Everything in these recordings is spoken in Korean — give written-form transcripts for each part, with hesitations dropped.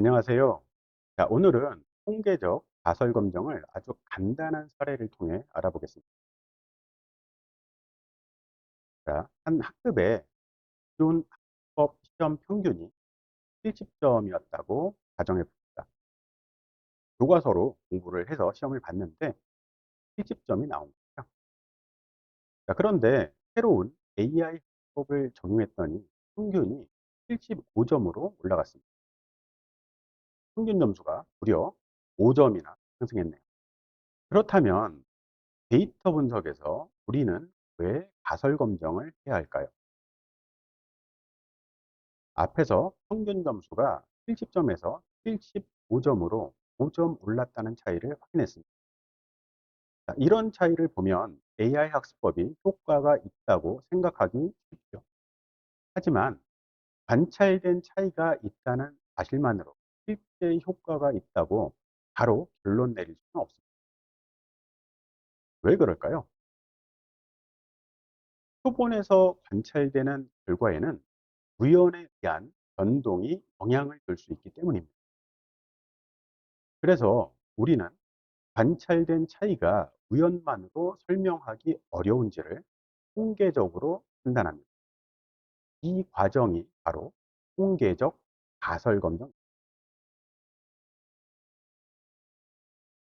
안녕하세요. 자, 오늘은 통계적 가설 검정을 아주 간단한 사례를 통해 알아보겠습니다. 자, 한 학급의 기존 학법 시험 평균이 70점이었다고 가정해 봅니다. 교과서로 공부를 해서 시험을 봤는데 70점이 나온 거죠. 자, 그런데 새로운 AI 학법을 적용했더니 평균이 75점으로 올라갔습니다. 평균 점수가 무려 5점이나 상승했네요. 그렇다면 데이터 분석에서 우리는 왜 가설 검정을 해야 할까요? 앞에서 평균 점수가 70점에서 75점으로 5점 올랐다는 차이를 확인했습니다. 자, 이런 차이를 보면 AI 학습법이 효과가 있다고 생각하기 쉽죠. 하지만 관찰된 차이가 있다는 사실만으로 실제 효과가 있다고 바로 결론 내릴 수는 없습니다. 왜 그럴까요? 표본에서 관찰되는 결과에는 우연에 의한 변동이 영향을 줄 수 있기 때문입니다. 그래서 우리는 관찰된 차이가 우연만으로 설명하기 어려운지를 통계적으로 판단합니다. 이 과정이 바로 통계적 가설 검정.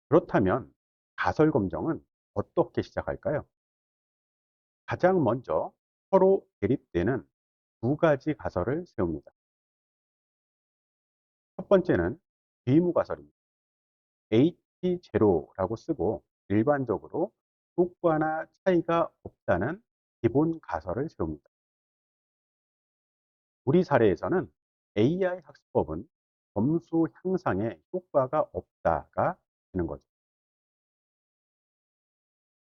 그렇다면 가설 검정은 어떻게 시작할까요? 가장 먼저 서로 대립되는 두 가지 가설을 세웁니다. 첫 번째는 비무가설입니다. H0라고 쓰고 일반적으로 효과나 차이가 없다는 기본 가설을 세웁니다. 우리 사례에서는 AI 학습법은 점수 향상에 효과가 없다가 되는 거죠.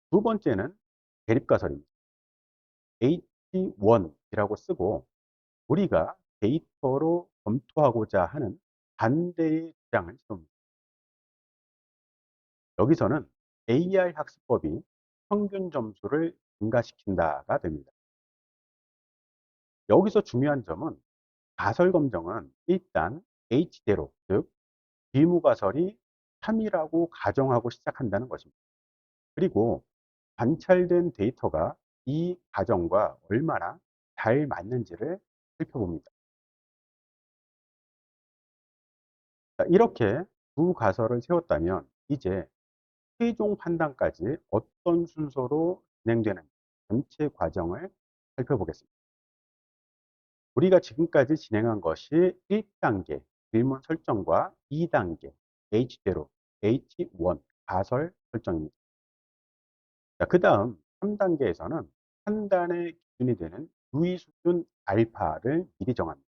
두 번째는 대립가설입니다. H1이라고 쓰고 우리가 데이터로 검토하고자 하는 반대의 주장을 세웁니다. 여기서는 AI 학습법이 평균 점수를 증가시킨다가 됩니다. 여기서 중요한 점은 가설 검정은 일단 H대로, 즉 비무가설이 3이라고 가정하고 시작한다는 것입니다. 그리고 관찰된 데이터가 이 가정과 얼마나 잘 맞는지를 살펴봅니다. 자, 이렇게 두 가설을 세웠다면 이제 최종 판단까지 어떤 순서로 진행되는지 전체 과정을 살펴보겠습니다. 우리가 지금까지 진행한 것이 1단계 질문 설정과 2단계 H대로 H1 가설 설정입니다. 자, 그 다음 3단계에서는 판단의 기준이 되는 유의 수준 알파를 미리 정합니다.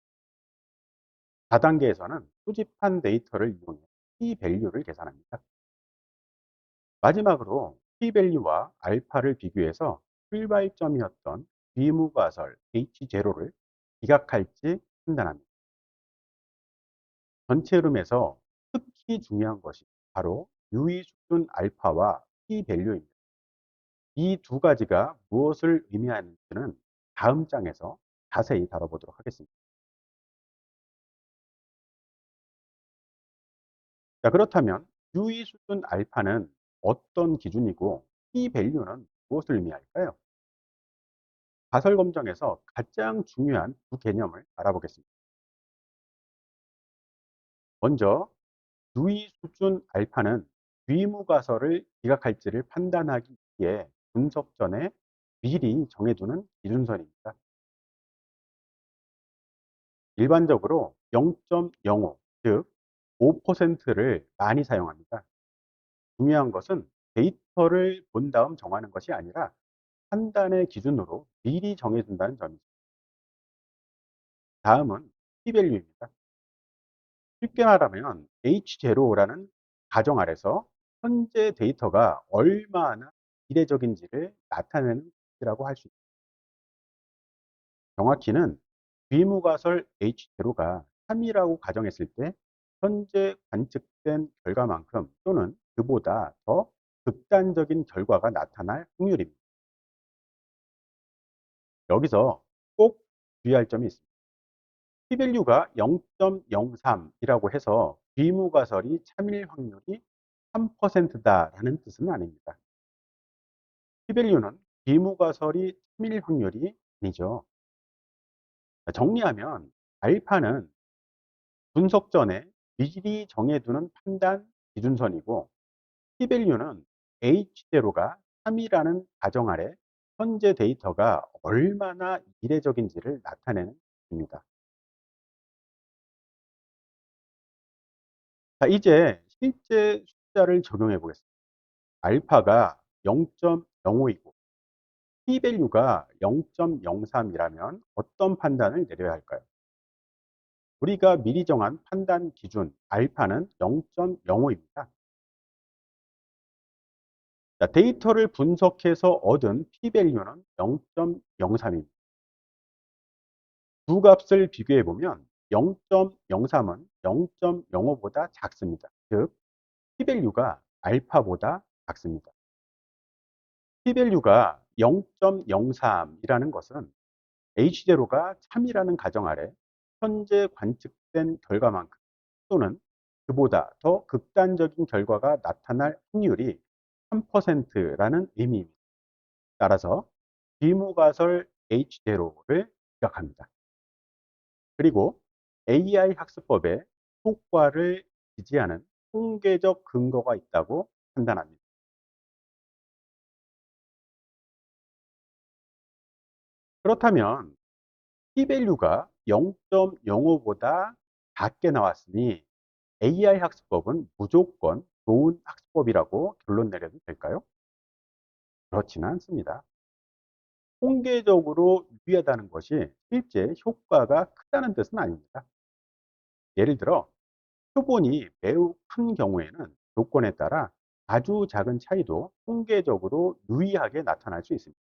4단계에서는 수집한 데이터를 이용해 p-밸류를 계산합니다. 마지막으로 p-밸류와 알파를 비교해서 출발점이었던 비무가설 H0를 기각할지 판단합니다. 전체 흐름에서 특히 중요한 것이 바로 유의 수준 알파와 p-밸류입니다. 이 두 가지가 무엇을 의미하는지는 다음 장에서 자세히 다뤄보도록 하겠습니다. 자, 그렇다면 유의 수준 알파는 어떤 기준이고 p-밸류는 무엇을 의미할까요? 가설 검정에서 가장 중요한 두 개념을 알아보겠습니다. 먼저 유의 수준 알파는 위무가설을 기각할지를 판단하기 위해 분석 전에 미리 정해두는 기준선입니다. 일반적으로 0.05, 즉 5%를 많이 사용합니다. 중요한 것은 데이터를 본 다음 정하는 것이 아니라 판단의 기준으로 미리 정해둔다는 점이죠. 다음은 p-밸류입니다. 쉽게 말하면 H0라는 가정 아래서 현재 데이터가 얼마나 이례적인지를 나타내는 것이라고 할 수 있습니다. 정확히는 비무가설 H0가 3이라고 가정했을 때 현재 관측된 결과만큼 또는 그보다 더 극단적인 결과가 나타날 확률입니다. 여기서 꼭 주의할 점이 있습니다. P-밸류가 0.03이라고 해서 비무가설이 참일 확률이 3%다라는 뜻은 아닙니다. P-밸류는 비무가설이 참일 확률이 아니죠. 정리하면 알파는 분석 전에 미리 정해두는 판단 기준선이고, P-밸류는 H제로가 3이라는 가정 아래 현재 데이터가 얼마나 이례적인지를 나타내는 겁니다. 자, 이제 실제 숫자를 적용해 보겠습니다. 알파가 0.05이고 P-밸류가 0.03이라면 어떤 판단을 내려야 할까요? 우리가 미리 정한 판단 기준 알파는 0.05입니다. 자, 데이터를 분석해서 얻은 P-밸류는 0.03입니다. 두 값을 비교해 보면 0.03은 0.05보다 작습니다. 즉, P-밸류가 알파보다 작습니다. P-밸류가 0.03이라는 것은 H0가 참이라는 가정 아래 현재 관측된 결과만큼 또는 그보다 더 극단적인 결과가 나타날 확률이 3%라는 의미입니다. 따라서 비무가설 H0를 지적합니다. 그리고 AI 학습법에 효과를 지지하는 통계적 근거가 있다고 판단합니다. 그렇다면 P-밸류가 0.05보다 작게 나왔으니 AI 학습법은 무조건 좋은 학습법이라고 결론 내려도 될까요? 그렇지는 않습니다. 통계적으로 유리하다는 것이 실제 효과가 크다는 뜻은 아닙니다. 예를 들어 표본이 매우 큰 경우에는 조건에 따라 아주 작은 차이도 통계적으로 유의하게 나타날 수 있습니다.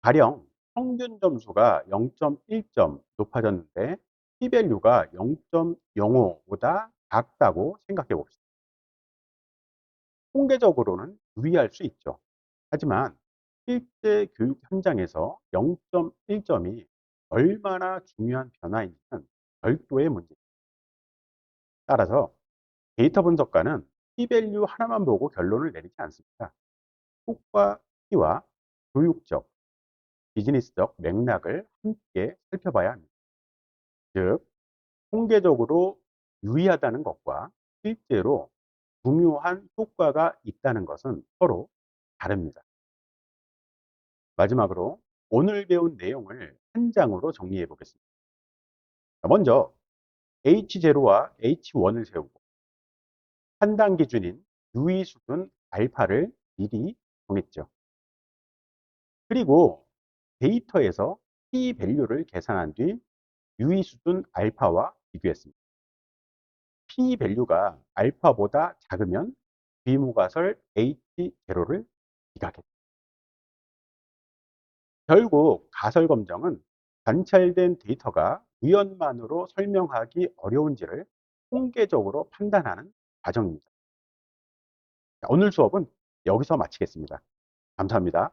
가령 평균 점수가 0.1점 높아졌는데 P-밸류가 0.05보다 작다고 생각해 봅시다. 통계적으로는 유의할 수 있죠. 하지만 실제 교육 현장에서 0.1점이 얼마나 중요한 변화인지는 별도의 문제입니다. 따라서 데이터 분석가는 P-밸류 하나만 보고 결론을 내리지 않습니다. 효과 P와 교육적, 비즈니스적 맥락을 함께 살펴봐야 합니다. 즉, 통계적으로 유의하다는 것과 실제로 중요한 효과가 있다는 것은 서로 다릅니다. 마지막으로 오늘 배운 내용을 한 장으로 정리해 보겠습니다. 먼저 H0와 H1을 세우고 판단 기준인 유의 수준 알파를 미리 정했죠. 그리고 데이터에서 P-밸류를 계산한 뒤 유의 수준 알파와 비교했습니다. P-밸류가 알파보다 작으면 비무가설 H0를 지각했습니다. 결국 가설 검정은 관찰된 데이터가 우연만으로 설명하기 어려운지를 통계적으로 판단하는 과정입니다. 오늘 수업은 여기서 마치겠습니다. 감사합니다.